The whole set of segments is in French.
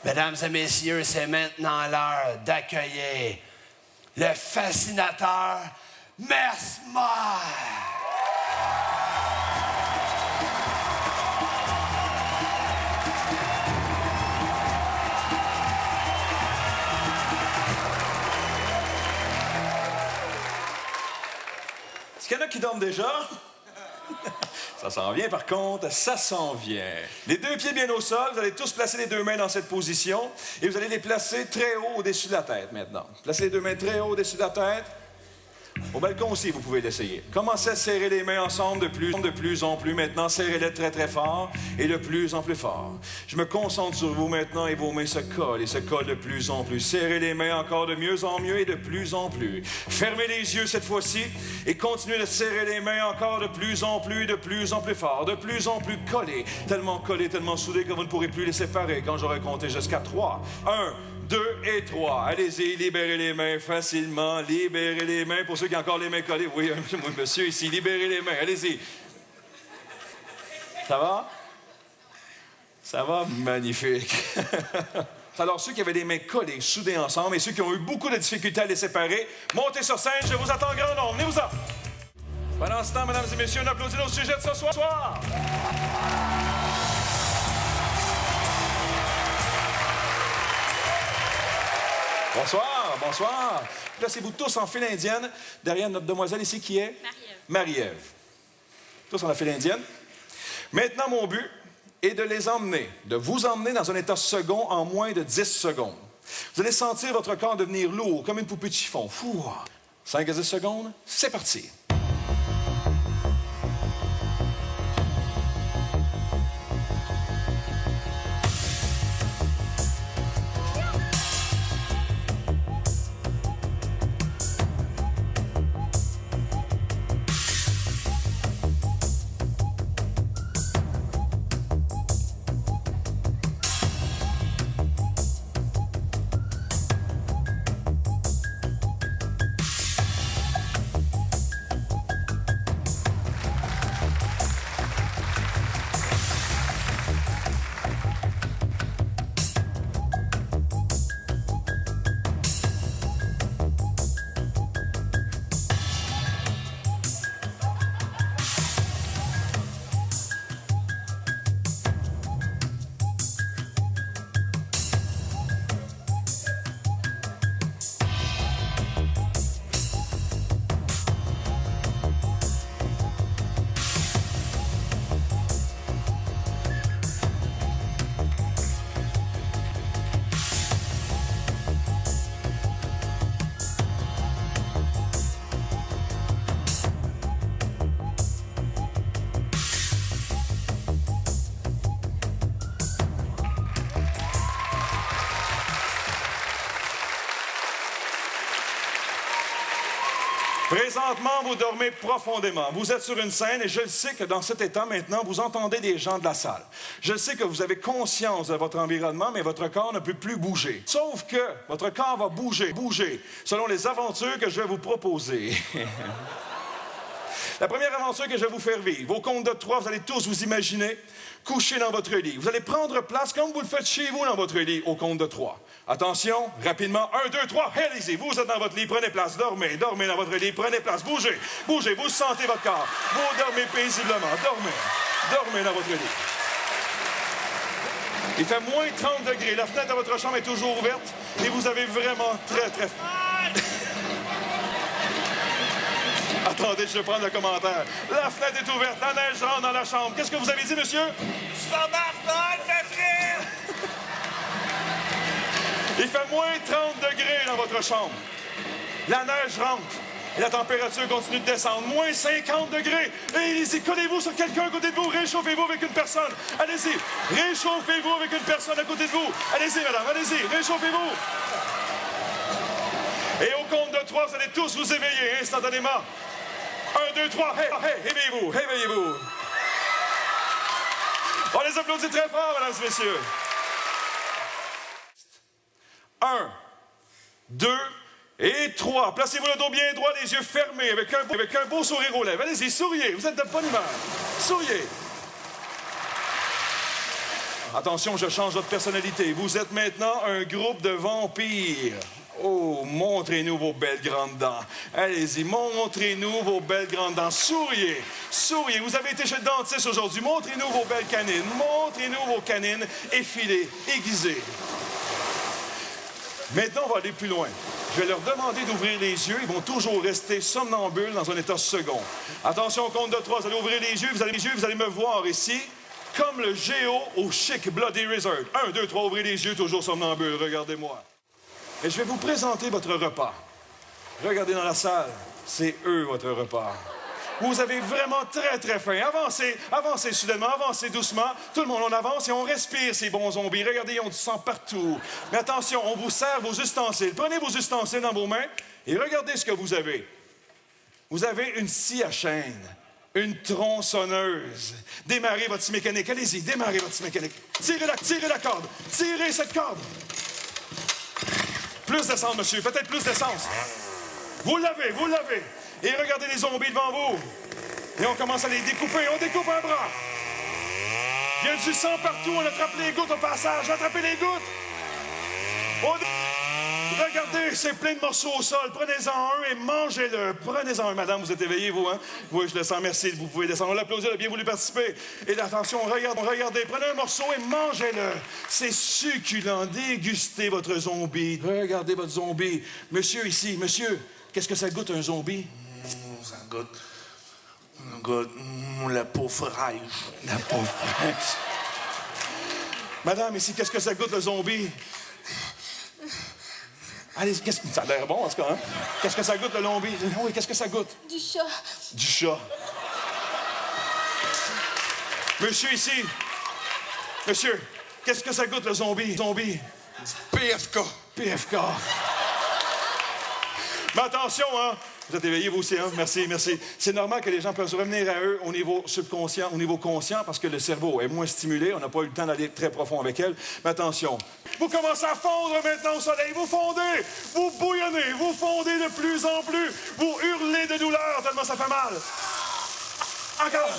Mesdames et messieurs, c'est maintenant l'heure d'accueillir le fascinateur Mesmer. Est-ce qu'il y en a qui dorment déjà? Ça s'en vient, par contre, ça s'en vient. Les deux pieds bien au sol, vous allez tous placer les deux mains dans cette position et vous allez les placer très haut au-dessus de la tête maintenant. Placez les deux mains très haut au-dessus de la tête. Au balcon aussi, vous pouvez l'essayer. Commencez à serrer les mains ensemble de plus en plus. Maintenant, serrez-les très, très fort et de plus en plus fort. Je me concentre sur vous maintenant et vos mains se collent de plus en plus. Serrez les mains encore de mieux en mieux et de plus en plus. Fermez les yeux cette fois-ci et continuez de serrer les mains encore de plus en plus fort, de plus en plus collés, tellement soudés que vous ne pourrez plus les séparer quand j'aurai compté jusqu'à 3. 1, 2 et 3. Allez-y, libérez les mains facilement. Libérez les mains. Pour ceux qui ont encore les mains collées. Oui, monsieur ici, libérez les mains. Allez-y. Ça va? Ça va? Magnifique. Alors, ceux qui avaient les mains collées, soudées ensemble, et ceux qui ont eu beaucoup de difficultés à les séparer, montez sur scène, je vous attends grand nombre. Venez-vous-en. Pendant ce temps, mesdames et messieurs, on applaudit nos sujets de ce soir. Bonsoir, bonsoir. Placez-vous tous en file indienne derrière notre demoiselle ici qui est? Marie-Ève. Tous en file indienne. Maintenant, mon but est de les emmener, de vous emmener dans un état second en moins de 10 secondes. Vous allez sentir votre corps devenir lourd, comme une poupée de chiffon. 5 à 10 secondes, c'est parti. Présentement, vous dormez profondément. Vous êtes sur une scène et je sais que dans cet état maintenant, vous entendez des gens de la salle. Je sais que vous avez conscience de votre environnement, mais votre corps ne peut plus bouger. Sauf que votre corps va bouger, selon les aventures que je vais vous proposer. La première aventure que je vais vous faire vivre, au compte de 3, vous allez tous vous imaginer couché dans votre lit. Vous allez prendre place comme vous le faites chez vous dans votre lit, au compte de 3. Attention, rapidement, 1, 2, 3, allez-y, vous êtes dans votre lit, prenez place, dormez dans votre lit, prenez place, bougez, vous sentez votre corps, vous dormez paisiblement, dormez dans votre lit. Il fait moins 30 degrés, la fenêtre de votre chambre est toujours ouverte et vous avez vraiment très froid. Attendez, je vais prendre le commentaire. La fenêtre est ouverte, la neige rentre dans la chambre. Qu'est-ce que vous avez dit, monsieur? Ça marche pas, il fait frais! Il fait moins 30 degrés dans votre chambre. La neige rentre et la température continue de descendre. Moins 50 degrés. Et allez-y, collez-vous sur quelqu'un à côté de vous. Réchauffez-vous avec une personne. Allez-y, réchauffez-vous avec une personne à côté de vous. Allez-y, madame, allez-y, réchauffez-vous. Et au compte de 3, vous allez tous vous éveiller instantanément. 1, 2, 3, éveillez-vous. On les applaudit très fort, mesdames et messieurs. 1, 2 et 3. Placez-vous le dos bien droit, les yeux fermés, avec un beau sourire aux lèvres. Allez-y, souriez, vous êtes de bonne humeur. Souriez. Attention, je change votre personnalité. Vous êtes maintenant un groupe de vampires. Oh, montrez-nous vos belles grandes dents. Allez-y, montrez-nous vos belles grandes dents. Souriez, souriez. Vous avez été chez le dentiste aujourd'hui. Montrez-nous vos belles canines. Montrez-nous vos canines effilées, aiguisées. Maintenant, on va aller plus loin. Je vais leur demander d'ouvrir les yeux. Ils vont toujours rester somnambules dans un état second. Attention, au compte de 3. Vous allez ouvrir les yeux. Vous allez me voir ici, comme le géo au chic Bloody Wizard. 1, 2, 3, ouvrez les yeux, toujours somnambule. Regardez-moi. Et je vais vous présenter votre repas. Regardez dans la salle. C'est eux, votre repas. Vous avez vraiment très, très faim. Avancez, avancez soudainement, avancez doucement. Tout le monde, on avance et on respire ces bons zombies. Regardez, ils ont du sang partout. Mais attention, on vous sert vos ustensiles. Prenez vos ustensiles dans vos mains et regardez ce que vous avez. Vous avez une scie à chaîne, une tronçonneuse. Démarrez votre scie mécanique. Allez-y, démarrez votre scie mécanique. Tirez la corde. Tirez cette corde. Plus d'essence, monsieur. Peut-être plus d'essence. Vous l'avez, vous l'avez. Et regardez les zombies devant vous. Et on commence à les découper. On découpe un bras. Il y a du sang partout. On attrape les gouttes au passage. Attrapez les gouttes. Regardez, c'est plein de morceaux au sol. Prenez-en un et mangez-le. Prenez-en un, madame. Vous êtes éveillée, vous, hein? Oui, je le sens. Merci. Vous pouvez descendre. On l'applaudit. Elle a bien voulu participer. Et attention, regardez. Prenez un morceau et mangez-le. C'est succulent. Dégustez votre zombie. Regardez votre zombie. Monsieur, ici. Monsieur, qu'est-ce que ça goûte, un zombie? Ça goûte la peau fraîche. La peau fraîche. Madame, ici, qu'est-ce que ça goûte, le zombie? Allez, ça a l'air bon, en tout cas, hein? Qu'est-ce que ça goûte, le zombie? Oui, qu'est-ce que ça goûte? Du chat. Du chat. Monsieur, ici. Monsieur, qu'est-ce que ça goûte, le zombie? Zombie. PFK. PFK. Mais attention, hein? Vous êtes éveillés, vous aussi, hein? Merci, merci. C'est normal que les gens peuvent revenir à eux au niveau subconscient, au niveau conscient, parce que le cerveau est moins stimulé. On n'a pas eu le temps d'aller très profond avec elle. Mais attention. Vous commencez à fondre maintenant au soleil. Vous fondez, vous bouillonnez, vous fondez de plus en plus. Vous hurlez de douleur tellement ça fait mal. Encore.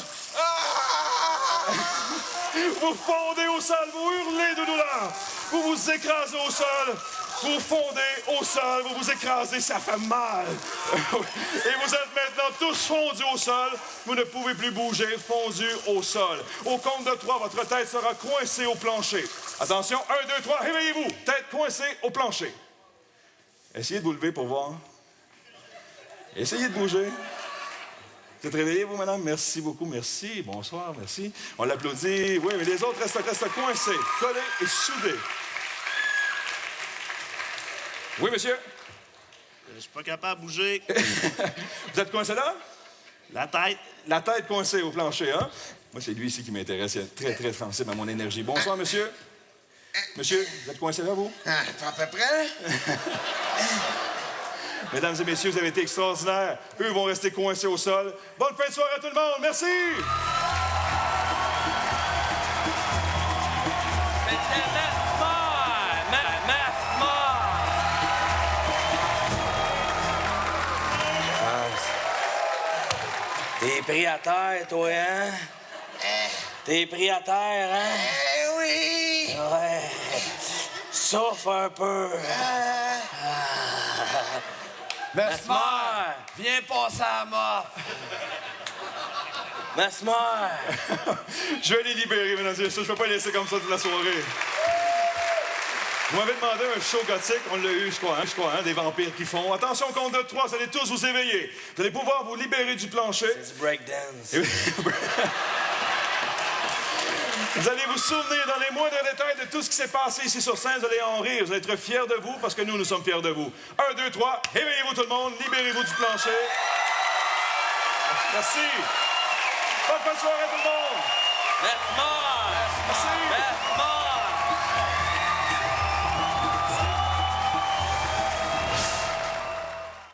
Vous fondez au sol, vous hurlez de douleur. Vous vous écrasez au sol. Vous fondez au sol, vous vous écrasez, ça fait mal. Et vous êtes maintenant tous fondus au sol. Vous ne pouvez plus bouger, fondus au sol. Au compte de 3, votre tête sera coincée au plancher. Attention, 1, 2, 3, réveillez-vous. Tête coincée au plancher. Essayez de vous lever pour voir. Essayez de bouger. Vous êtes réveillés, vous, madame? Merci beaucoup, merci. Bonsoir, merci. On l'applaudit. Oui, mais les autres restent coincés, collés et soudés. Oui, monsieur? Je suis pas capable de bouger. Vous êtes coincé là? La tête. La tête coincée au plancher, hein? Moi, c'est lui ici qui m'intéresse. Il est très, très sensible à mon énergie. Bonsoir, monsieur. Monsieur, vous êtes coincé là, vous? Ah, à peu près? Mesdames et messieurs, vous avez été extraordinaires. Eux vont rester coincés au sol. Bonne fin de soirée à tout le monde. Merci! T'es pris à terre, toi, hein? T'es pris à terre, hein? Oui! Ouais. Souffle un peu. Mesmer, viens passer à la mort. Mesmer. Je vais les libérer, mesdames et messieurs. Je ne peux pas les laisser comme ça toute la soirée. Vous m'avez demandé un show gothique, on l'a eu, je crois, hein, des vampires qui font. Attention, compte de 3, vous allez tous vous éveiller. Vous allez pouvoir vous libérer du plancher. C'est du breakdance. Vous allez vous souvenir dans les moindres détails de tout ce qui s'est passé ici sur scène. Vous allez en rire, vous allez être fiers de vous parce que nous sommes fiers de vous. 1, 2, 3, éveillez-vous tout le monde, libérez-vous du plancher. Merci. Bonne fin de soirée tout le monde. Mesmer. Merci.